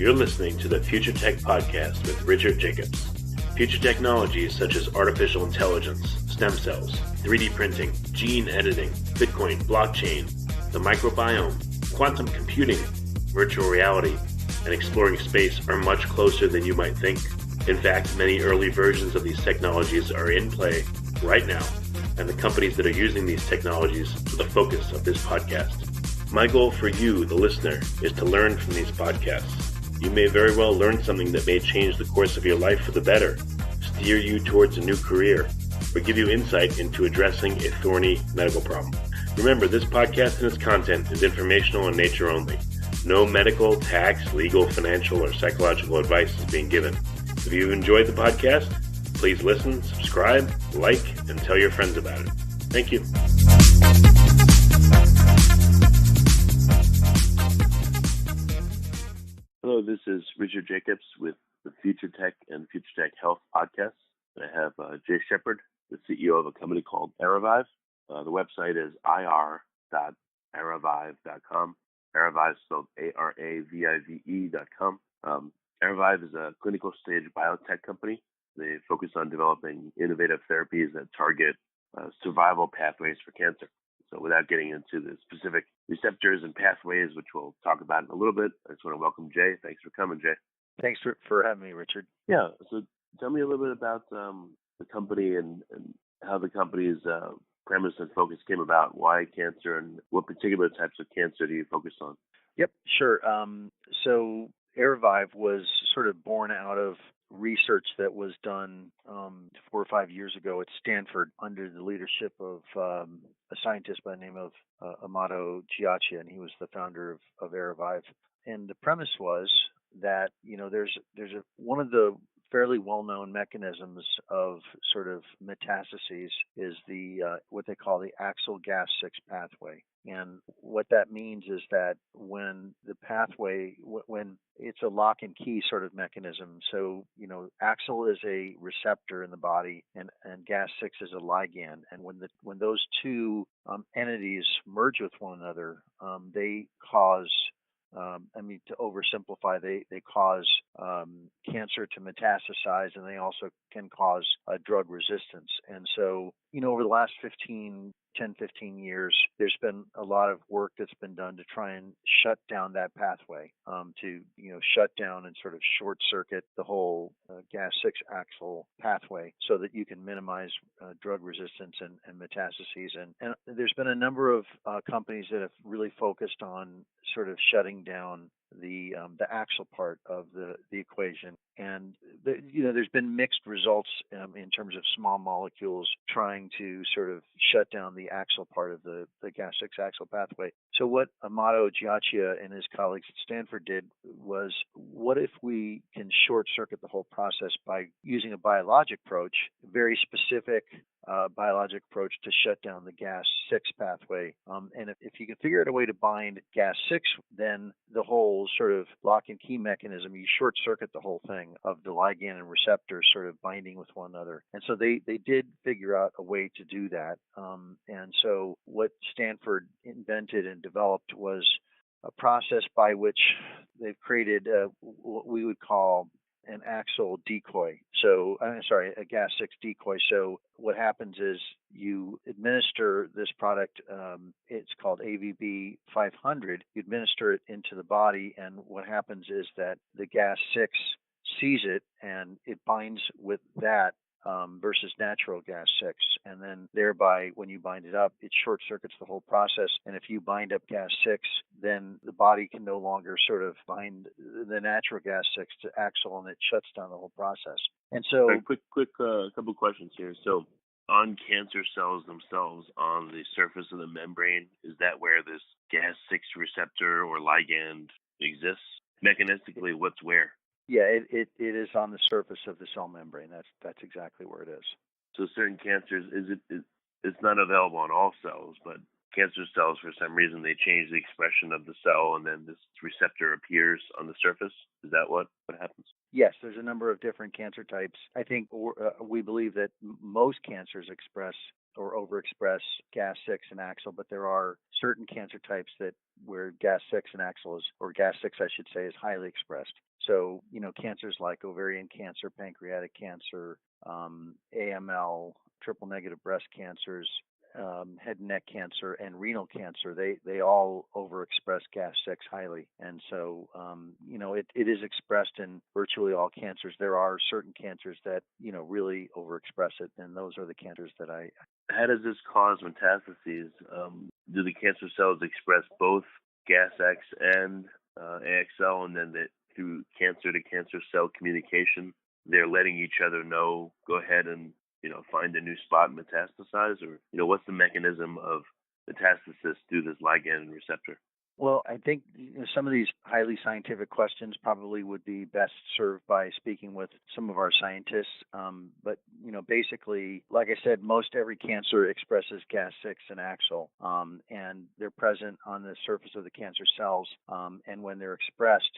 You're listening to the Future Tech Podcast with Richard Jacobs. Future technologies such as artificial intelligence, stem cells, 3D printing, gene editing, Bitcoin, blockchain, the microbiome, quantum computing, virtual reality, and exploring space are much closer than you might think. In fact, many early versions of these technologies are in play right now, and the companies that are using these technologies are the focus of this podcast. My goal for you, the listener, is to learn from these podcasts. You may very well learn something that may change the course of your life for the better, steer you towards a new career, or give you insight into addressing a thorny medical problem. Remember, this podcast and its content is informational in nature only. No medical, tax, legal, financial, or psychological advice is being given. If you enjoyed the podcast, please listen, subscribe, like, and tell your friends about it. Thank you. Hello, this is Richard Jacobs with the Future Tech and Future Tech Health podcast. I have Jay Shepard, the CEO of a company called Aravive. The website is ir.aravive.com. Aravive spelled ARAVIVE.com. Aravive is a clinical stage biotech company. They focus on developing innovative therapies that target survival pathways for cancer. So without getting into the specific receptors and pathways, which we'll talk about in a little bit, I just want to welcome Jay. Thanks for coming, Jay. Thanks for having me, Richard. Yeah, so tell me a little bit about the company and how the company's premise and focus came about, why cancer, and what particular types of cancer do you focus on? Yep, sure. So Aravive was sort of born out of research that was done 4 or 5 years ago at Stanford under the leadership of a scientist by the name of Amato Giacchia, and he was the founder of Aravive. And the premise was that, there's one of the fairly well-known mechanisms of sort of metastases is the what they call the axial gas-6 pathway. And what that means is that when the pathway, when it's a lock and key sort of mechanism, so, axial is a receptor in the body and gas-6 is a ligand. And when those two entities merge with one another, they cause to oversimplify, they cause cancer to metastasize, and they also can cause drug resistance. And so, over the last 10, 15 years, there's been a lot of work that's been done to try and shut down that pathway, to shut down and sort of short circuit the whole gas-6 axial pathway so that you can minimize drug resistance and metastases. And there's been a number of companies that have really focused on sort of shutting down the axial part of the equation. And there's been mixed results in terms of small molecules trying to sort of shut down the axial part of the gas-6 axial pathway. So what Amato Giacchia and his colleagues at Stanford did was, what if we can short circuit the whole process by using a biologic approach, very specific biologic approach to shut down the gas-6 pathway. And if you can figure out a way to bind gas-6, then the whole sort of lock and key mechanism, you short circuit the whole thing of the ligand and receptors sort of binding with one another. And so they did figure out a way to do that. And so what Stanford invented and developed was a process by which they've created what we would call an axial decoy. So, a gas-6 decoy. So what happens is you administer this product, it's called AVB 500. You administer it into the body, and what happens is that the gas-6 sees it, and it binds with that versus natural gas-6. And then thereby, when you bind it up, it short circuits the whole process. And if you bind up gas-6, then the body can no longer sort of bind the natural gas-6 to axial, and it shuts down the whole process. And so, quick couple questions here. So, on cancer cells themselves, on the surface of the membrane, is that where this gas-6 receptor or ligand exists? Mechanistically, what's where? Yeah, it is on the surface of the cell membrane. That's exactly where it is. So certain cancers, it's not available on all cells, but cancer cells, for some reason, they change the expression of the cell, and then this receptor appears on the surface. Is that what happens? Yes, there's a number of different cancer types. I think we believe that most cancers express or overexpress gas-6 and axial, but there are certain cancer types where gas-6 and axial is, or gas-6, I should say, is highly expressed. So, cancers like ovarian cancer, pancreatic cancer, AML, triple negative breast cancers, head and neck cancer, and renal cancer, they all overexpress Gas6 highly. And so, it is expressed in virtually all cancers. There are certain cancers that, really overexpress it, and those are the cancers that I. How does this cause metastases? Do the cancer cells express both Gas-X and AXL, and then through cancer to cancer cell communication, they're letting each other know, go ahead and find a new spot and metastasize, or what's the mechanism of metastasis through this ligand and receptor? Well, I think some of these highly scientific questions probably would be best served by speaking with some of our scientists. But basically, like I said, most every cancer expresses Gas6 and AXL, and they're present on the surface of the cancer cells. And when they're expressed,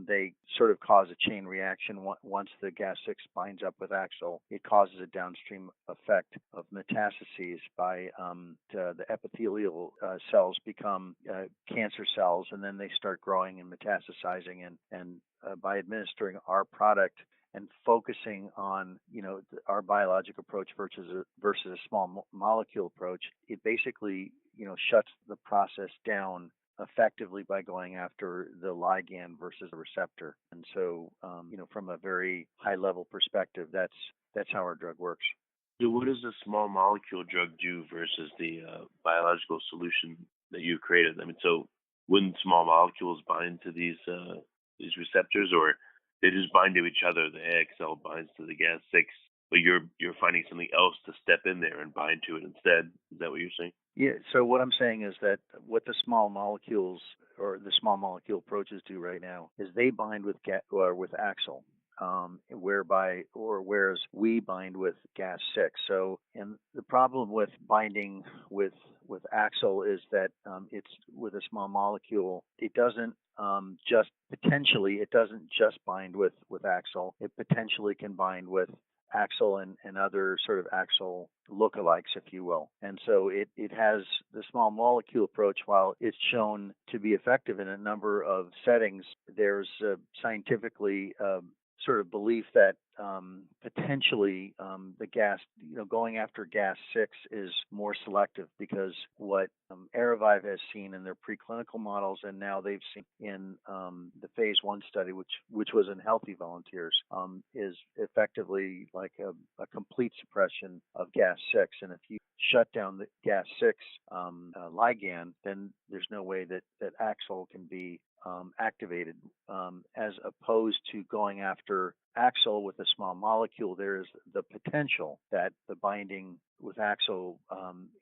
they sort of cause a chain reaction. Once the Gas6 binds up with AXL, it causes a downstream effect of metastases by the epithelial cells become cancer cells, and then they start growing and metastasizing. And by administering our product and focusing on our biologic approach versus a small molecule approach, it basically shuts the process down effectively by going after the ligand versus the receptor. And so, from a very high level perspective, that's how our drug works. So what does a small molecule drug do versus the biological solution that you created? I mean, so wouldn't small molecules bind to these receptors, or they just bind to each other? The AXL binds to the Gas6, but you're finding something else to step in there and bind to it instead. Is that what you're saying? Yeah. So what I'm saying is that what the small molecules or the small molecule approaches do right now is they bind with AXL, whereas we bind with Gas6. So, and the problem with binding with AXL is that it's with a small molecule. It doesn't it doesn't just bind with AXL. It potentially can bind with AXL and other sort of AXL lookalikes, if you will. And so it has the small molecule approach. While it's shown to be effective in a number of settings, there's scientifically sort of belief that potentially the gas, going after Gas6 is more selective, because what Aravive has seen in their preclinical models, and now they've seen in the phase 1 study, which was in healthy volunteers, is effectively like a complete suppression of Gas6. And if you shut down the Gas6 ligand, then there's no way that AXL can be activated, as opposed to going after AXL with a small molecule. There is the potential that the binding with AXL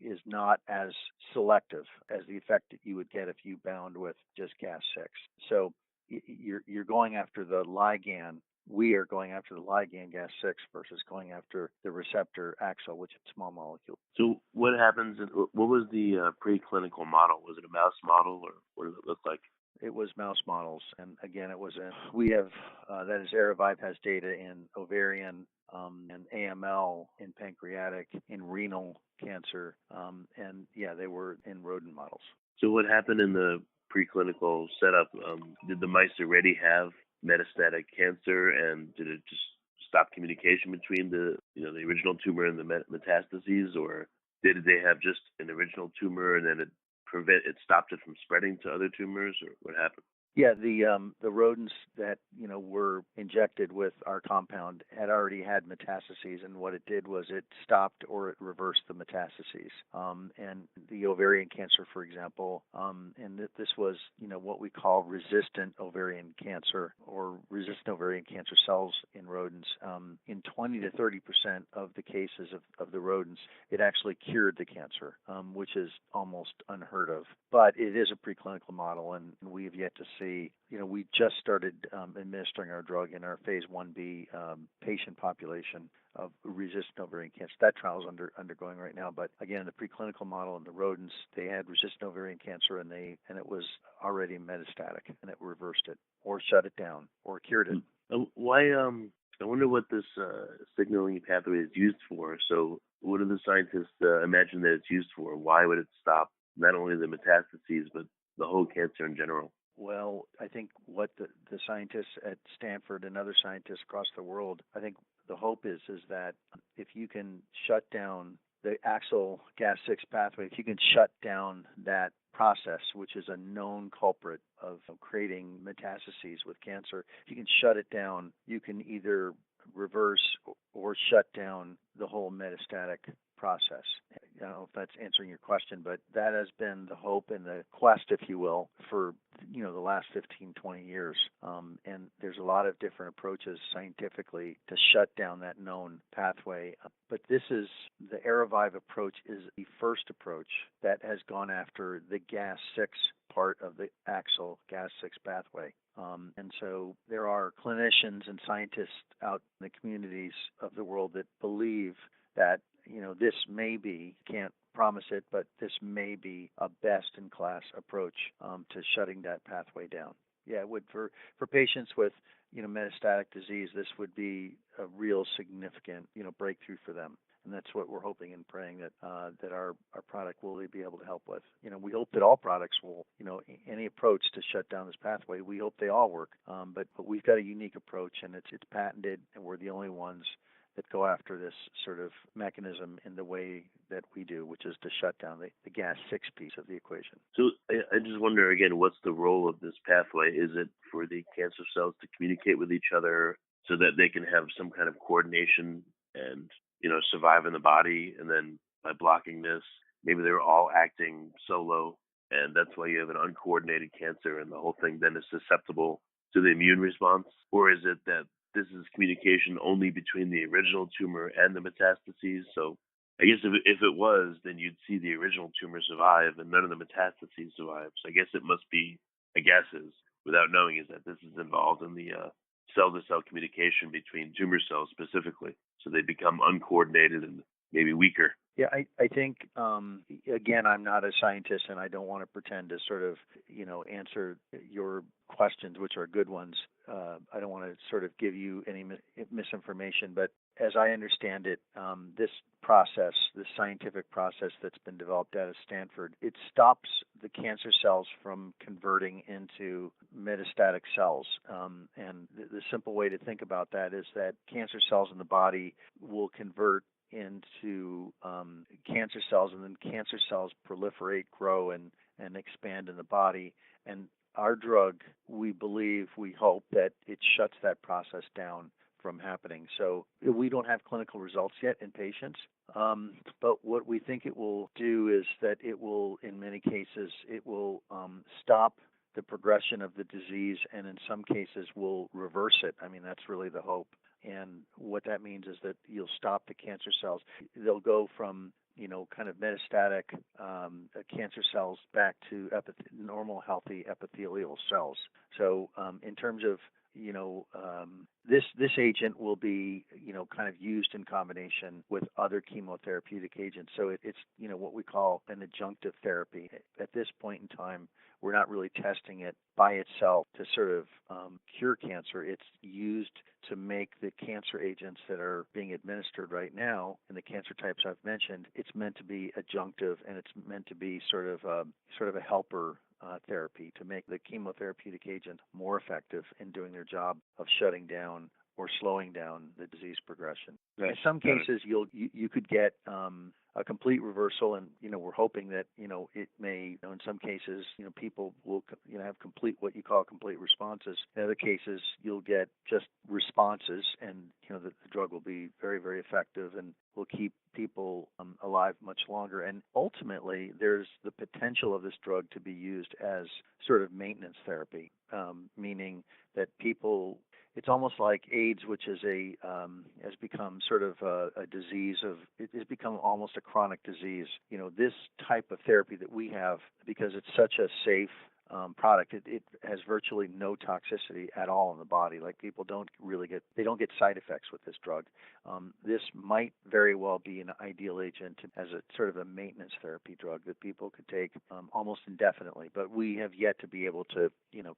is not as selective as the effect that you would get if you bound with just Gas6. So you're going after the ligand. We are going after the ligand Gas6 versus going after the receptor AXL, which is a small molecule. So what happens? What was the preclinical model? Was it a mouse model, or what does it look like? It was mouse models, and again, we have that is Aravive has data in ovarian and AML, in pancreatic, in renal cancer, and they were in rodent models. So what happened in the preclinical setup? Did the mice already have metastatic cancer, and did it just stop communication between the original tumor and the metastases, or did they have just an original tumor and then it stopped it from spreading to other tumors, or what happened? Yeah, the rodents that were injected with our compound had already had metastases, and what it did was it stopped or it reversed the metastases. And the ovarian cancer, for example, and this was what we call resistant ovarian cancer or resistant ovarian cancer cells in rodents. In 20 to 30% of the cases of the rodents, it actually cured the cancer, which is almost unheard of. But it is a preclinical model, and we have yet to see. We just started administering our drug in our phase 1b patient population of resistant ovarian cancer. That trial is undergoing right now. But again, the preclinical model in the rodents, they had resistant ovarian cancer, and it was already metastatic, and it reversed it, or shut it down, or cured it. Why? I wonder what this signaling pathway is used for. So, what do the scientists imagine that it's used for? Why would it stop not only the metastases but the whole cancer in general? Well, I think what the scientists at Stanford and other scientists across the world, I think the hope is that if you can shut down the acyl gas-6 pathway, if you can shut down that process, which is a known culprit of creating metastases with cancer, if you can shut it down, you can either reverse or shut down the whole metastatic process. I don't know if that's answering your question, but that has been the hope and the quest, if you will, for the last 15, 20 years. And there's a lot of different approaches scientifically to shut down that known pathway. But the Aravive approach is the first approach that has gone after the gas-6 part of the acyl gas-6 pathway. And so there are clinicians and scientists out in the communities of the world that believe that this may be, can't promise it, but this may be a best-in-class approach to shutting that pathway down. Yeah, it would for patients with metastatic disease. This would be a real significant breakthrough for them, and that's what we're hoping and praying that our product will be able to help with. We hope that all products will, any approach to shut down this pathway, we hope they all work. But we've got a unique approach, and it's patented, and we're the only ones that go after this sort of mechanism in the way that we do, which is to shut down the gas-6 piece of the equation. So I just wonder again, what's the role of this pathway? Is it for the cancer cells to communicate with each other so that they can have some kind of coordination and, survive in the body? And then by blocking this, maybe they're all acting solo, and that's why you have an uncoordinated cancer and the whole thing then is susceptible to the immune response? Or is it that this is communication only between the original tumor and the metastases? So I guess if it was, then you'd see the original tumor survive and none of the metastases survive. So I guess it must be, I guess is, without knowing, is that this is involved in the cell-to-cell communication between tumor cells specifically. So they become uncoordinated and maybe weaker. Yeah, I think, again, I'm not a scientist and I don't want to pretend to sort of, answer your questions, which are good ones. I don't want to sort of give you any misinformation, but as I understand it, this scientific process that's been developed out of Stanford, it stops the cancer cells from converting into metastatic cells. And the simple way to think about that is that cancer cells in the body will convert into cancer cells, and then cancer cells proliferate, grow, and expand in the body. And our drug, we hope that it shuts that process down from happening. So we don't have clinical results yet in patients, but what we think it will do is that it will, in many cases, it will stop the progression of the disease, and in some cases will reverse it. I mean, that's really the hope. And what that means is that you'll stop the cancer cells. They'll go from, kind of metastatic cancer cells back to normal, healthy epithelial cells. So in terms of, this agent will be, kind of used in combination with other chemotherapeutic agents. So it's, what we call an adjunctive therapy. At this point in time, we're not really testing it by itself to sort of cure cancer. It's used to make the cancer agents that are being administered right now in the cancer types I've mentioned. It's meant to be adjunctive, and it's meant to be sort of a helper therapy to make the chemotherapeutic agent more effective in doing their job of shutting down or slowing down the disease progression. Right. In some cases, you could get a complete reversal, and we're hoping that it may. In some cases, people will have what you call complete responses. In other cases, you'll get just responses, and the drug will be very, very effective and will keep people alive much longer. And ultimately, there's the potential of this drug to be used as sort of maintenance therapy, meaning that people. It's almost like AIDS, which is has become sort of a disease it has become almost a chronic disease. This type of therapy that we have, because it's such a safe product, it has virtually no toxicity at all in the body. Like people don't get side effects with this drug. This might very well be an ideal agent as a sort of a maintenance therapy drug that people could take almost indefinitely. But we have yet to be able to,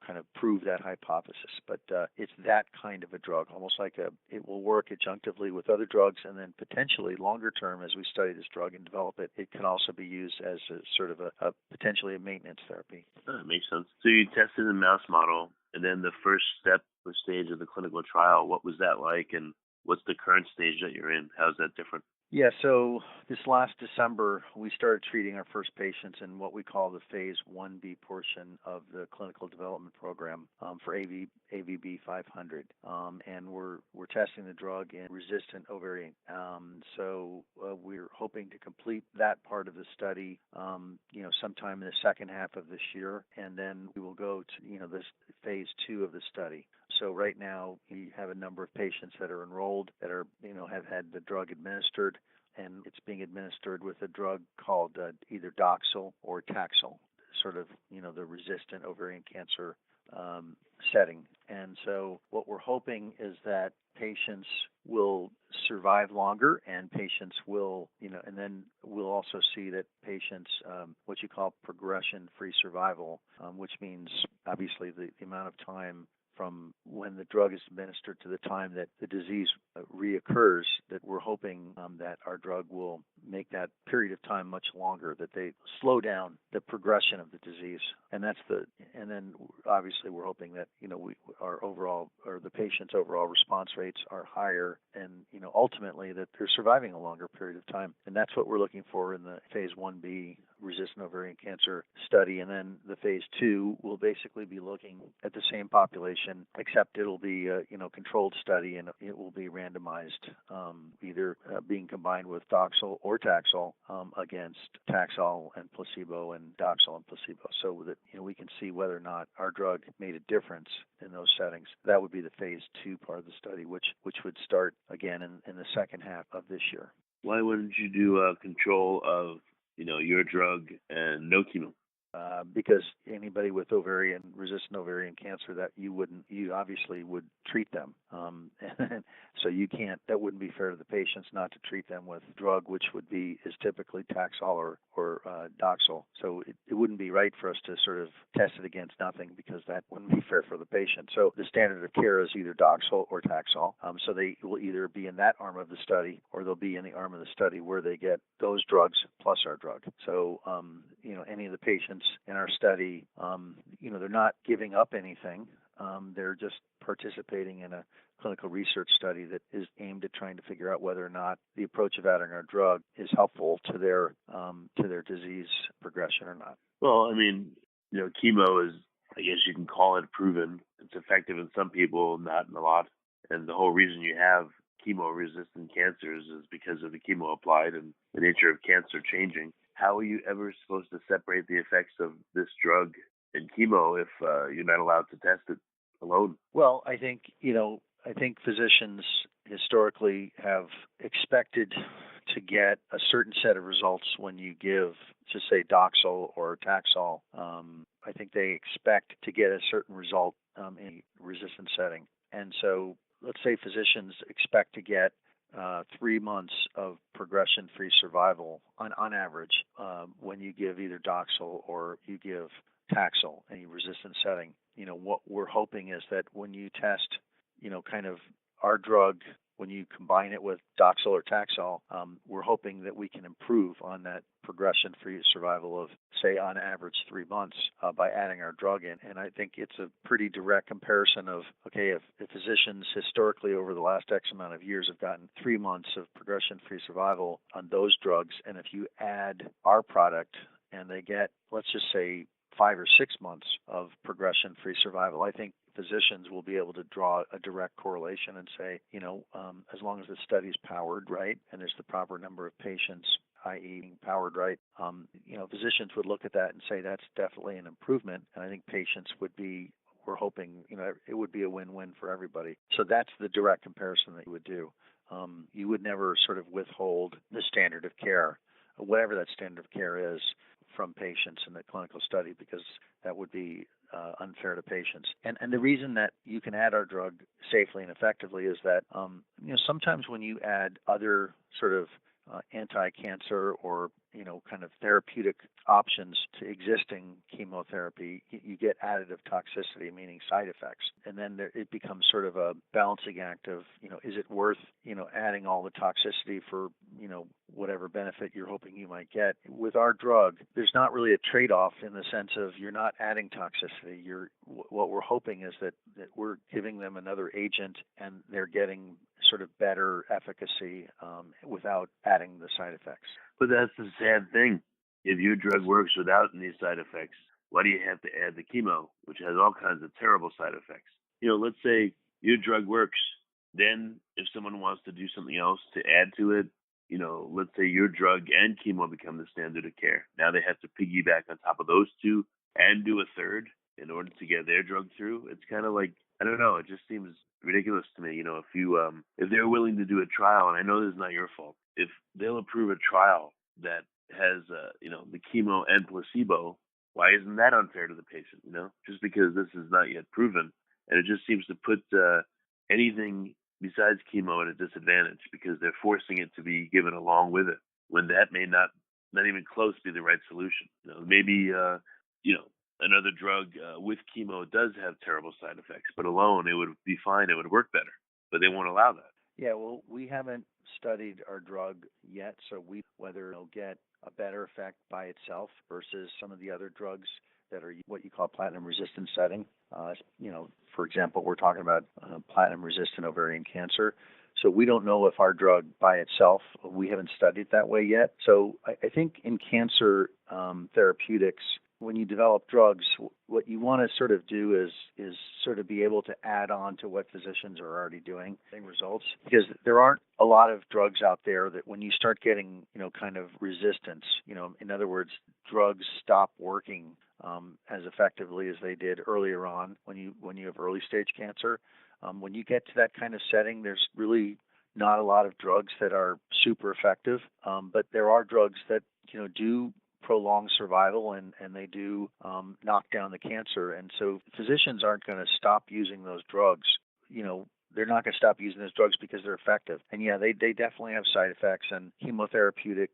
kind of prove that hypothesis. But it's that kind of a drug, almost like it will work adjunctively with other drugs, and then potentially longer term, as we study this drug and develop it, it can also be used as a sort of a potentially a maintenance therapy. Makes makes sense. So you tested the mouse model, and then the first step or stage of the clinical trial, what was that like, and what's the current stage that you're in? How's that different? Yeah, so this last December, we started treating our first patients in what we call the phase 1B portion of the clinical development program for AVB 500. And we're testing the drug in resistant ovarian. So we're hoping to complete that part of the study, sometime in the second half of this year. And then we will go to, this phase 2 of the study. So right now, we have a number of patients that are enrolled that are, have had the drug administered, and it's being administered with a drug called either Doxil or Taxol, sort of, the resistant ovarian cancer setting. And so what we're hoping is that patients will survive longer, and patients will, and then we'll also see that patients, what you call progression-free survival, which means obviously the amount of time from when the drug is administered to the time that the disease reoccurs, that we're hoping that our drug will make that period of time much longer, that they slow down the progression of the disease. And then obviously we're hoping that, the patient's overall response rates are higher, and, ultimately that they're surviving a longer period of time. And that's what we're looking for in the phase 1B resistant ovarian cancer study. And then the phase 2 will basically be looking at the same population, except it'll be a controlled study, and it will be randomized, either being combined with Doxil or Taxol against Taxol and placebo and Doxil and placebo, so that we can see whether or not our drug made a difference in those settings. That would be the phase 2 part of the study, which would start again in the second half of this year. Why wouldn't you do a control of your drug and no chemo? Because anybody with resistant ovarian cancer, that you obviously would treat them. So that wouldn't be fair to the patients not to treat them with drug, which is typically Taxol or Doxil. So it wouldn't be right for us to sort of test it against nothing, because that wouldn't be fair for the patient. So the standard of care is either Doxil or Taxol. So they will either be in that arm of the study, or they'll be in the arm of the study where they get those drugs plus our drug. So, any of the patients in our study, they're not giving up anything. They're just participating in a clinical research study that is aimed at trying to figure out whether or not the approach of adding our drug is helpful to their disease progression or not. Well, chemo is, I guess you can call it, proven. It's effective in some people, not in a lot. And the whole reason you have chemo-resistant cancers is because of the chemo applied and the nature of cancer changing. How are you ever supposed to separate the effects of this drug and chemo if you're not allowed to test it alone? Well, I think physicians historically have expected to get a certain set of results when you give, just say, Doxil or Taxol. I think they expect to get a certain result in a resistant setting. And so let's say physicians expect to get 3 months of progression-free survival on average when you give either Doxil or you give Taxol in a resistant setting. What we're hoping is that when you test, kind of our drug, when you combine it with Doxil or Taxol, we're hoping that we can improve on that progression-free survival of, say, on average 3 months by adding our drug in. And I think it's a pretty direct comparison of, okay, if physicians historically over the last X amount of years have gotten 3 months of progression-free survival on those drugs, and if you add our product and they get, let's just say, 5 or 6 months of progression-free survival, I think physicians will be able to draw a direct correlation and say, as long as the study's powered right and there's the proper number of patients, i.e. powered right, physicians would look at that and say that's definitely an improvement. And I think patients we're hoping, it would be a win-win for everybody. So that's the direct comparison that you would do. You would never sort of withhold the standard of care, whatever that standard of care is, from patients in the clinical study, because that would be unfair to patients. And the reason that you can add our drug safely and effectively is that sometimes when you add other sort of anti-cancer or kind of therapeutic options to existing chemotherapy, you get additive toxicity, meaning side effects. And then it becomes sort of a balancing act of, is it worth, adding all the toxicity for, whatever benefit you're hoping you might get. With our drug, there's not really a trade-off in the sense of you're not adding toxicity. What we're hoping is that we're giving them another agent and they're getting sort of better efficacy without adding the side effects. But that's the sad thing. If your drug works without any side effects, why do you have to add the chemo, which has all kinds of terrible side effects? Let's say your drug works. Then if someone wants to do something else to add to it, let's say your drug and chemo become the standard of care. Now they have to piggyback on top of those two and do a third in order to get their drug through. It's kind of like, I don't know, it just seems ridiculous to me. If they're willing to do a trial, and I know this is not your fault, if they'll approve a trial that has, the chemo and placebo, why isn't that unfair to the patient? Just because this is not yet proven, and it just seems to put anything besides chemo at a disadvantage because they're forcing it to be given along with it when that may not even close be the right solution. Maybe another drug with chemo does have terrible side effects, but alone it would be fine. It would work better, but they won't allow that. Yeah, well, we haven't studied our drug yet, so whether it'll get a better effect by itself versus some of the other drugs that are what you call platinum-resistant setting. For example, we're talking about platinum-resistant ovarian cancer. So we don't know if our drug by itself, we haven't studied that way yet. So I think in cancer therapeutics, when you develop drugs, what you want to sort of do is sort of be able to add on to what physicians are already doing results, because there aren't a lot of drugs out there that when you start getting, kind of resistance, in other words, drugs stop working as effectively as they did earlier on when you have early stage cancer. When you get to that kind of setting, there's really not a lot of drugs that are super effective, but there are drugs that, do prolong survival and they do knock down the cancer. And so physicians aren't going to stop using those drugs. They're not going to stop using those drugs because they're effective. And yeah, they definitely have side effects, and chemotherapeutics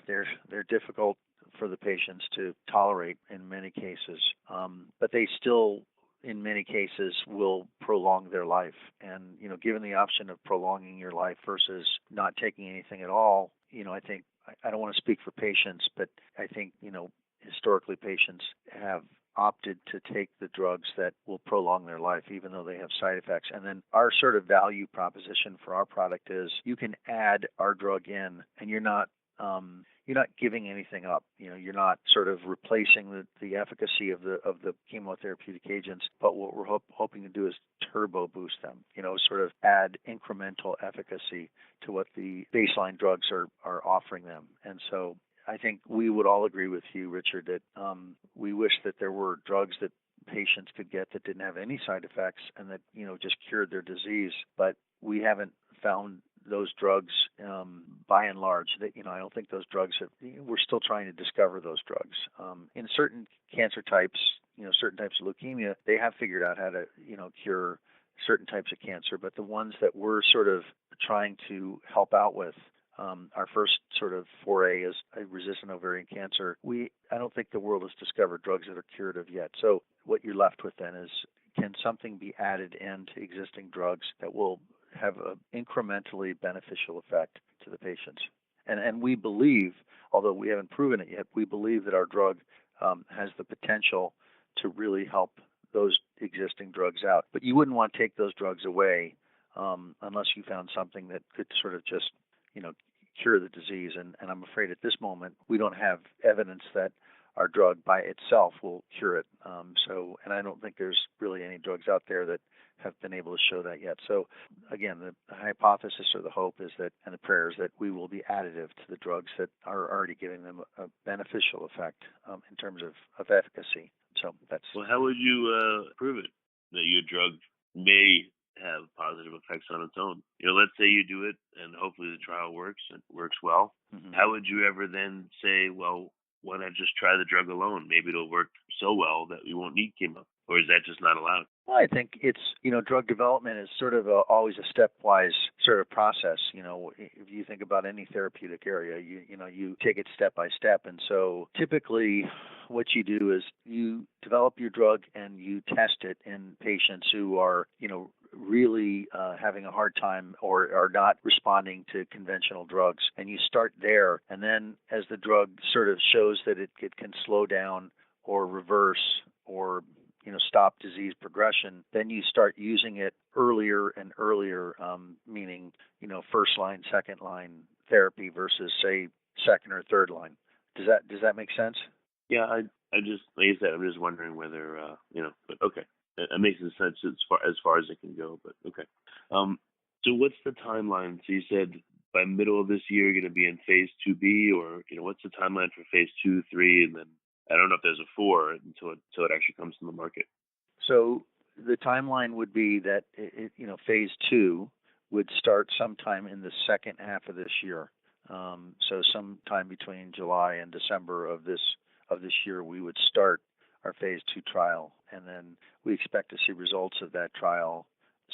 they're difficult for the patients to tolerate in many cases. But they still, in many cases, will prolong their life. And, given the option of prolonging your life versus not taking anything at all, I think, I don't want to speak for patients, but I think, historically patients have opted to take the drugs that will prolong their life, even though they have side effects. And then our sort of value proposition for our product is you can add our drug in, and you're not giving anything up. You're not sort of replacing the efficacy of the chemotherapeutic agents, but what we're hoping to do is turbo boost them, sort of add incremental efficacy to what the baseline drugs are offering them. And so I think we would all agree with you, Richard, that we wish that there were drugs that patients could get that didn't have any side effects and that, just cured their disease. But we haven't found those drugs by and large. That I don't think those drugs we're still trying to discover those drugs. In certain cancer types, certain types of leukemia, they have figured out how to, cure certain types of cancer. But the ones that we're sort of trying to help out with, our first sort of foray is a resistant ovarian cancer. I don't think the world has discovered drugs that are curative yet. So what you're left with then is, can something be added into existing drugs that will have an incrementally beneficial effect to the patients? And we believe, although we haven't proven it yet, we believe that our drug has the potential to really help those existing drugs out. But you wouldn't want to take those drugs away unless you found something that could sort of just, cure the disease. And I'm afraid at this moment, we don't have evidence that our drug by itself will cure it. And I don't think there's really any drugs out there that have been able to show that yet. So again, the hypothesis or the hope is that, and the prayer is that we will be additive to the drugs that are already giving them a beneficial effect in terms of efficacy. So that's. Well, how would you prove it that your drug may have positive effects on its own? Let's say you do it and hopefully the trial works and works well. Mm-hmm. How would you ever then say, well, why not just try the drug alone? Maybe it'll work so well that we won't need chemo. Or is that just not allowed? Well, I think it's, drug development is sort of always a stepwise sort of process. If you think about any therapeutic area, you take it step by step. And so typically what you do is you develop your drug and you test it in patients who are, really having a hard time or are not responding to conventional drugs. And you start there, and then as the drug sort of shows that it can slow down or reverse or stop disease progression, then you start using it earlier and earlier, meaning first line, second line therapy versus say second or third line. Does that make sense? Yeah, I just, like I said, I'm just wondering whether but okay, that makes sense as far as it can go. But okay, so what's the timeline? So you said by middle of this year you're going to be in phase 2B, or what's the timeline for phase 2, 3, and then I don't know if there's a 4 until it actually comes to the market. So the timeline would be that phase 2 would start sometime in the second half of this year. So sometime between July and December of this year, we would start our phase 2 trial, and then we expect to see results of that trial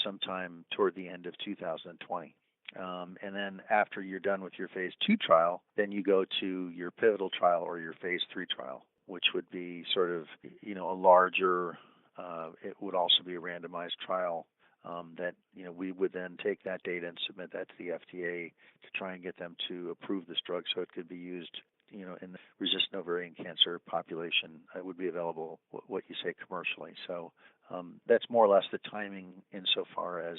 sometime toward the end of 2020. And then after you're done with your phase 2 trial, then you go to your pivotal trial or your phase 3 trial, which would be sort of a larger. It would also be a randomized trial that we would then take that data and submit that to the FDA to try and get them to approve this drug so it could be used in the resistant ovarian cancer population. It would be available, what you say, commercially. So that's more or less the timing insofar as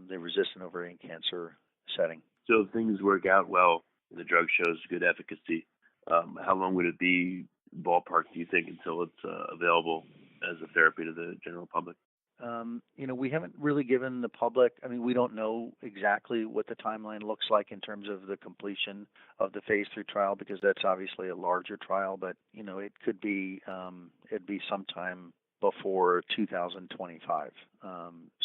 the resistant ovarian cancer setting. So if things work out well and the drug shows good efficacy, how long would it be, ballpark, do you think, until it's available as a therapy to the general public? We haven't really given the public, we don't know exactly what the timeline looks like in terms of the completion of the phase 3 trial, because that's obviously a larger trial, but, it could be, it'd be sometime before 2025.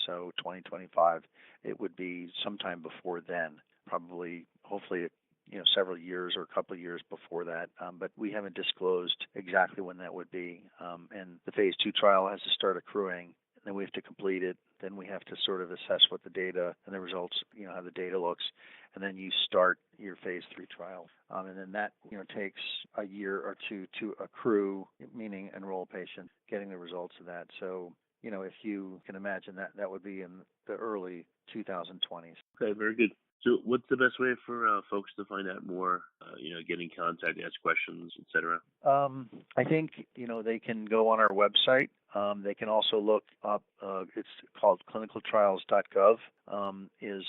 So 2025, it would be sometime before then, probably, hopefully, several years or a couple of years before that, but we haven't disclosed exactly when that would be. And the phase 2 trial has to start accruing, and then we have to complete it. Then we have to sort of assess what the data and the results, how the data looks, and then you start your phase 3 trial. And then that, takes a year or two to accrue, meaning enroll patients, getting the results of that. So, if you can imagine that would be in the early 2020s. Okay, very good. So what's the best way for folks to find out more, get in contact, ask questions, etc.? I think, they can go on our website. They can also look up, it's called clinicaltrials.gov, is,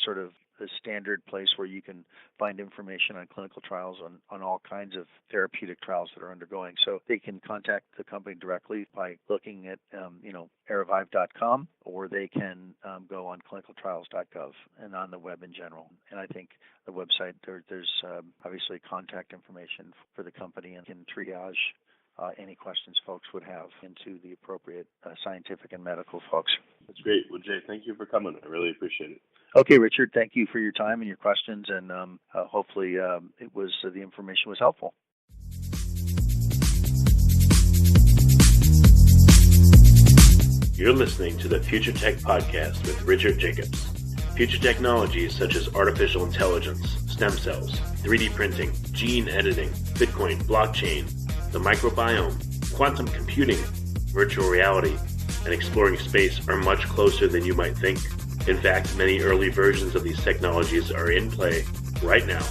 sort of the standard place where you can find information on clinical trials on all kinds of therapeutic trials that are undergoing. So they can contact the company directly by looking at, Aravive.com, or they can go on clinicaltrials.gov and on the web in general. And I think the website, there's obviously contact information for the company and can triage any questions folks would have into the appropriate scientific and medical folks. That's great. Well, Jay, thank you for coming. I really appreciate it. Okay, Richard, thank you for your time and your questions, and hopefully the information was helpful. You're listening to the Future Tech Podcast with Richard Jacobs. Future technologies such as artificial intelligence, stem cells, 3D printing, gene editing, Bitcoin, blockchain, the microbiome, quantum computing, virtual reality, and exploring space are much closer than you might think. In fact, many early versions of these technologies are in play right now,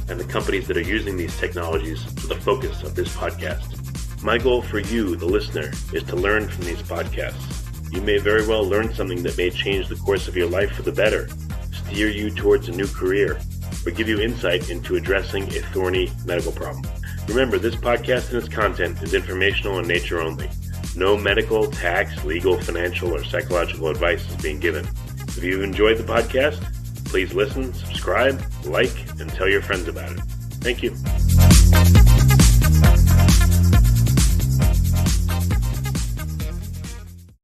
and the companies that are using these technologies are the focus of this podcast. My goal for you, the listener, is to learn from these podcasts. You may very well learn something that may change the course of your life for the better, steer you towards a new career, or give you insight into addressing a thorny medical problem. Remember, this podcast and its content is informational in nature only. No medical, tax, legal, financial, or psychological advice is being given. If you've enjoyed the podcast, please listen, subscribe, like, and tell your friends about it. Thank you.